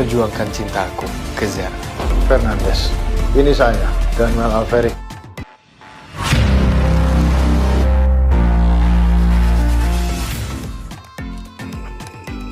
memperjuangkan cintaku ke Zara. Fernandes, ini saya, Daniel Alveri.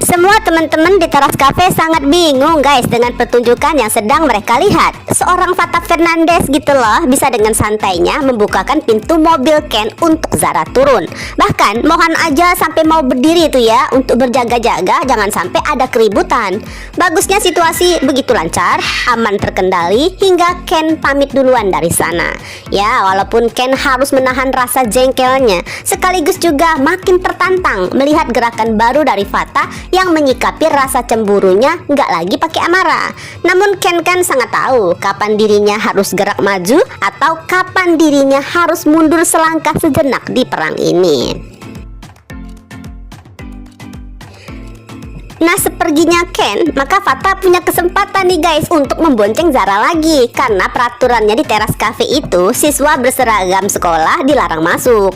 Semua teman-teman di teras cafe sangat bingung guys dengan pertunjukan yang sedang mereka lihat. Seorang Fata Fernandes gitu loh bisa dengan santainya membukakan pintu mobil Ken untuk Zara turun. Bahkan mohon aja sampai mau berdiri itu ya untuk berjaga-jaga jangan sampai ada keributan. Bagusnya situasi begitu lancar, aman terkendali hingga Ken pamit duluan dari sana. Ya walaupun Ken harus menahan rasa jengkelnya, sekaligus juga makin tertantang melihat gerakan baru dari Fata yang menyikapi rasa cemburunya nggak lagi pakai amarah. Namun Ken kan sangat tahu kapan dirinya harus gerak maju atau kapan dirinya harus mundur selangkah sejenak di perang ini. Nah seperginya Ken, maka Fata punya kesempatan nih guys untuk membonceng Zara lagi. Karena peraturannya di teras cafe itu siswa berseragam sekolah dilarang masuk.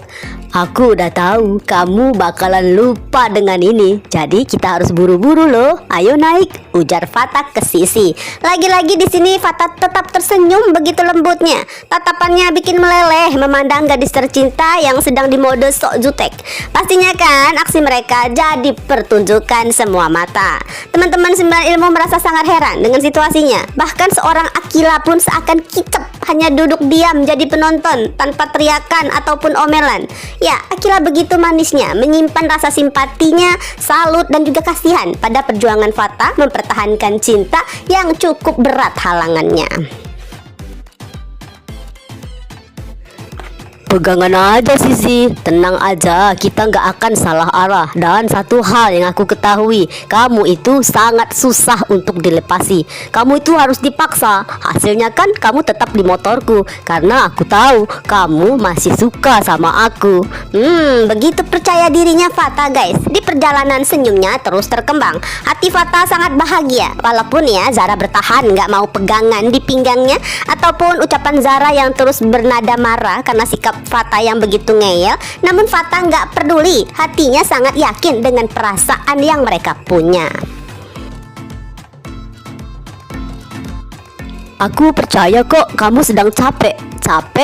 Aku udah tahu kamu bakalan lupa dengan ini, jadi kita harus buru-buru loh. Ayo naik, ujar Fata ke Sisi. Lagi-lagi di sini Fata tetap tersenyum begitu lembutnya. Tatapannya bikin meleleh memandang gadis tercinta yang sedang di mode sok jutek. Pastinya kan aksi mereka jadi pertunjukan semua mata. Teman-teman 9 ilmu merasa sangat heran dengan situasinya. Bahkan seorang Akila pun seakan kicep hanya duduk diam jadi penonton tanpa teriakan ataupun omelan. Ya, Akila begitu manisnya menyimpan rasa simpatinya, salut dan juga kasihan pada perjuangan Fata mempertahankan cinta yang cukup berat halangannya. Pegangan aja Sisi, tenang aja, kita nggak akan salah arah. Dan satu hal yang aku ketahui, kamu itu sangat susah untuk dilepasi. Kamu itu harus dipaksa. Hasilnya kan kamu tetap di motorku, karena aku tahu kamu masih suka sama aku. Begitu percaya dirinya Fata guys. Di perjalanan senyumnya terus terkembang. Hati Fata sangat bahagia, walaupun ya Zara bertahan nggak mau pegangan di pinggangnya ataupun ucapan Zara yang terus bernada marah karena sikap Fata yang begitu ngeyel. Namun Fata nggak peduli, hatinya sangat yakin dengan perasaan yang mereka punya. Aku percaya kok kamu sedang capek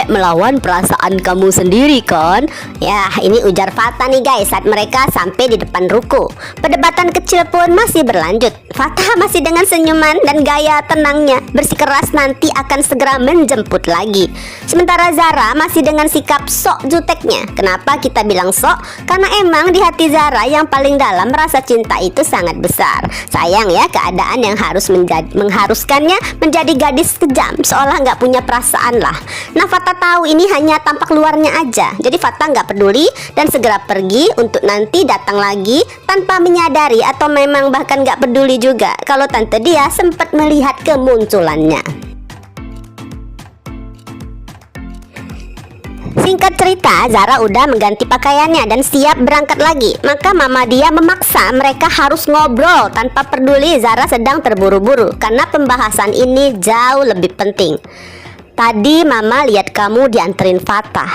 melawan perasaan kamu sendiri kan? Ya ini ujar Fata nih guys saat mereka sampai di depan ruko. Perdebatan kecil pun masih berlanjut. Fata masih dengan senyuman dan gaya tenangnya bersikeras nanti akan segera menjemput lagi. Sementara Zara masih dengan sikap sok juteknya. Kenapa kita bilang sok? Karena emang di hati Zara yang paling dalam rasa cinta itu sangat besar. Sayang ya keadaan yang harus mengharuskannya menjadi gadis kejam, seolah nggak punya perasaan lah. Nah Fata tahu ini hanya tampak luarnya aja. Jadi Fata nggak peduli dan segera pergi untuk nanti datang lagi tanpa menyadari atau memang bahkan nggak peduli juga kalau tante dia sempat melihat kemunculannya. Singkat cerita, Zara udah mengganti pakaiannya dan siap berangkat lagi. Maka mama dia memaksa mereka harus ngobrol tanpa peduli Zara sedang terburu-buru karena pembahasan ini jauh lebih penting. Tadi mama lihat kamu dianterin Fata.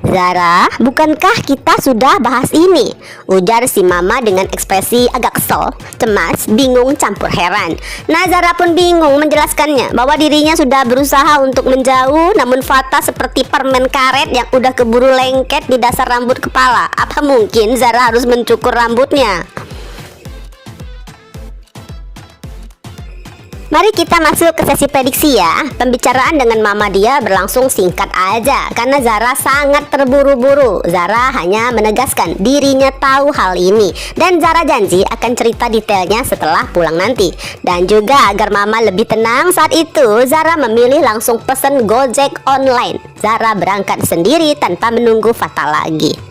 Zara, bukankah kita sudah bahas ini? Ujar si mama dengan ekspresi agak kesel, cemas, bingung campur heran. Nah Zara pun bingung menjelaskannya bahwa dirinya sudah berusaha untuk menjauh, namun Fata seperti permen karet yang udah keburu lengket di dasar rambut kepala. Apa mungkin Zara harus mencukur rambutnya? Mari kita masuk ke sesi prediksi ya. Pembicaraan dengan mama dia berlangsung singkat aja karena Zara sangat terburu-buru. Zara hanya menegaskan dirinya tahu hal ini dan Zara janji akan cerita detailnya setelah pulang nanti. Dan juga agar mama lebih tenang saat itu, Zara memilih langsung pesen Gojek online. Zara berangkat sendiri tanpa menunggu Fata lagi.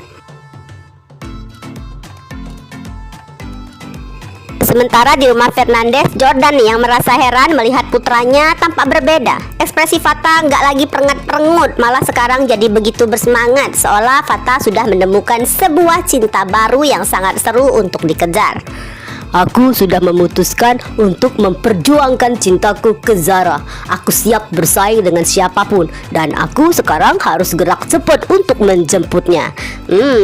Sementara di rumah Fernandes, Jordan yang merasa heran melihat putranya tampak berbeda. Ekspresi Fata nggak lagi perengut-perengut, malah sekarang jadi begitu bersemangat, seolah Fata sudah menemukan sebuah cinta baru yang sangat seru untuk dikejar. Aku sudah memutuskan untuk memperjuangkan cintaku ke Zara. Aku siap bersaing dengan siapapun dan aku sekarang harus gerak cepat untuk menjemputnya.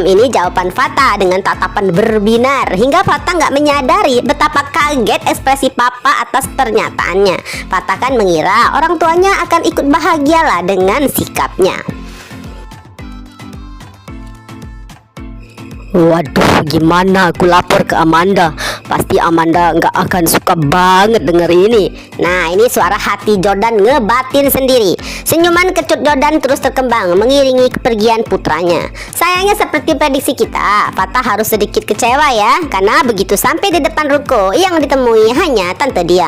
Ini jawaban Fata dengan tatapan berbinar hingga Fata nggak menyadari betapa kaget ekspresi papa atas pernyataannya. Fata kan mengira orang tuanya akan ikut bahagialah dengan sikapnya. Waduh, gimana aku lapor ke Amanda? Pasti Amanda nggak akan suka banget denger ini. Nah, ini suara hati Jordan ngebatin sendiri. Senyuman kecut Jordan terus terkembang mengiringi kepergian putranya. Sayangnya seperti prediksi kita, Fata harus sedikit kecewa ya, karena begitu sampai di depan ruko yang ditemui hanya tante dia.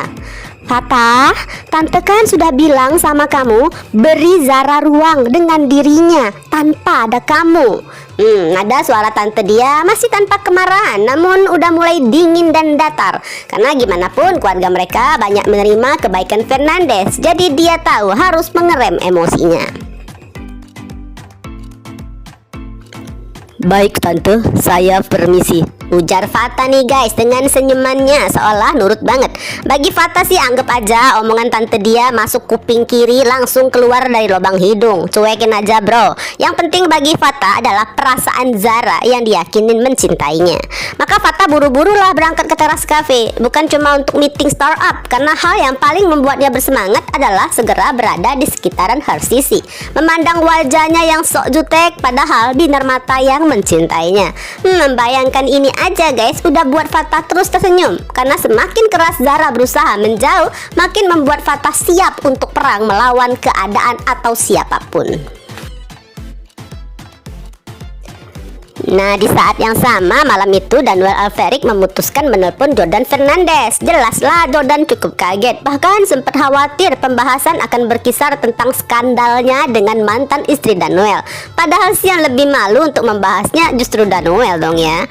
Fata, tante kan sudah bilang sama kamu beri Zara ruang dengan dirinya tanpa ada kamu. Nada suara tante dia masih tanpa kemarahan, namun udah mulai dingin dan datar. Karena gimana pun keluarga mereka banyak menerima kebaikan Fernandes, jadi dia tahu harus mengerem emosinya. Baik tante, saya permisi, ujar Fata nih guys dengan senyumannya seolah nurut banget. Bagi Fata sih anggap aja omongan tante dia masuk kuping kiri langsung keluar dari lubang hidung. Cuekin aja bro. Yang penting bagi Fata adalah perasaan Zara yang diyakinin mencintainya. Maka Fata buru-buru lah berangkat ke teras cafe. Bukan cuma untuk meeting startup, karena hal yang paling membuatnya bersemangat adalah segera berada di sekitaran Her Sisi, memandang wajahnya yang sok jutek padahal binar mata yang mencintainya. Membayangkan ini aja guys udah buat Fata terus tersenyum. Karena semakin keras Zara berusaha menjauh, makin membuat Fata siap untuk perang melawan keadaan atau siapapun. Nah, di saat yang sama malam itu Daniel Alferic memutuskan menelpon Jordan Fernandes. Jelaslah Jordan cukup kaget, bahkan sempat khawatir pembahasan akan berkisar tentang skandalnya dengan mantan istri Daniel. Padahal sih yang lebih malu untuk membahasnya justru Daniel dong ya.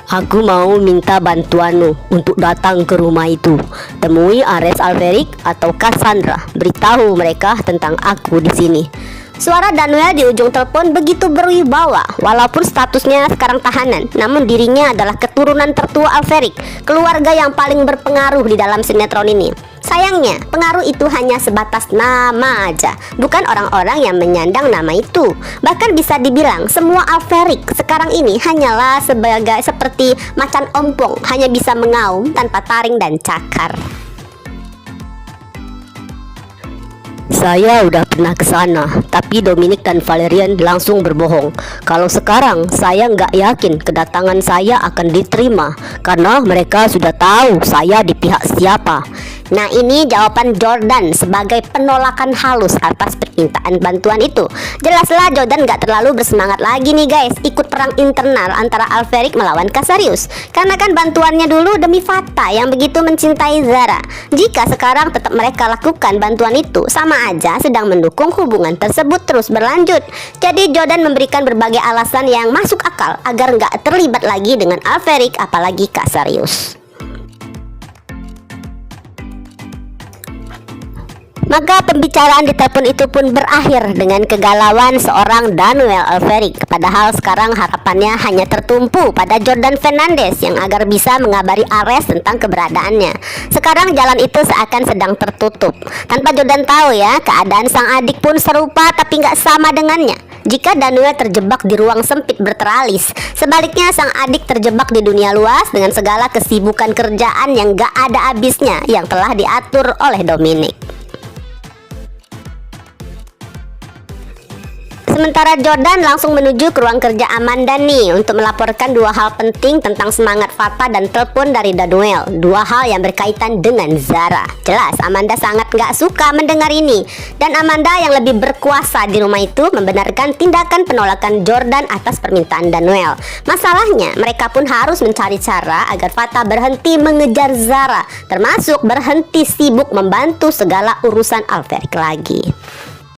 Aku mau minta bantuanmu untuk datang ke rumah itu. Temui Ares Alferic atau Cassandra. Beritahu mereka tentang aku di sini. Suara Daniel di ujung telepon begitu berwibawa. Walaupun statusnya sekarang tahanan, namun dirinya adalah keturunan tertua Alferic, keluarga yang paling berpengaruh di dalam sinetron ini. Sayangnya, pengaruh itu hanya sebatas nama aja, bukan orang-orang yang menyandang nama itu. Bahkan bisa dibilang semua Alferic sekarang ini hanyalah seperti macan ompong, hanya bisa mengaum tanpa taring dan cakar. Saya udah pernah ke sana, tapi Dominic dan Valerian langsung berbohong. Kalau sekarang saya nggak yakin kedatangan saya akan diterima, karena mereka sudah tahu saya di pihak siapa. Nah, ini jawaban Jordan sebagai penolakan halus atas permintaan bantuan itu. Jelaslah Jordan gak terlalu bersemangat lagi nih guys ikut perang internal antara Alferic melawan Cassarius, karena kan bantuannya dulu demi Fata yang begitu mencintai Zara. Jika sekarang tetap mereka lakukan bantuan itu, sama aja sedang mendukung hubungan tersebut terus berlanjut. Jadi Jordan memberikan berbagai alasan yang masuk akal agar gak terlibat lagi dengan Alferic apalagi Cassarius. Maka pembicaraan di telepon itu pun berakhir dengan kegalauan seorang Daniel Alferic. Padahal sekarang harapannya hanya tertumpu pada Jordan Fernandes yang agar bisa mengabari Ares tentang keberadaannya. Sekarang jalan itu seakan sedang tertutup. Tanpa Jordan tahu ya, keadaan sang adik pun serupa tapi nggak sama dengannya. Jika Daniel terjebak di ruang sempit berteralis, sebaliknya sang adik terjebak di dunia luas dengan segala kesibukan kerjaan yang gak ada habisnya yang telah diatur oleh Dominic. Sementara Jordan langsung menuju ke ruang kerja Amanda nih untuk melaporkan dua hal penting tentang semangat Fata dan telepon dari Daniel. Dua hal yang berkaitan dengan Zara. Jelas Amanda sangat gak suka mendengar ini. Dan Amanda yang lebih berkuasa di rumah itu membenarkan tindakan penolakan Jordan atas permintaan Daniel. Masalahnya mereka pun harus mencari cara agar Fata berhenti mengejar Zara, termasuk berhenti sibuk membantu segala urusan Alferic lagi.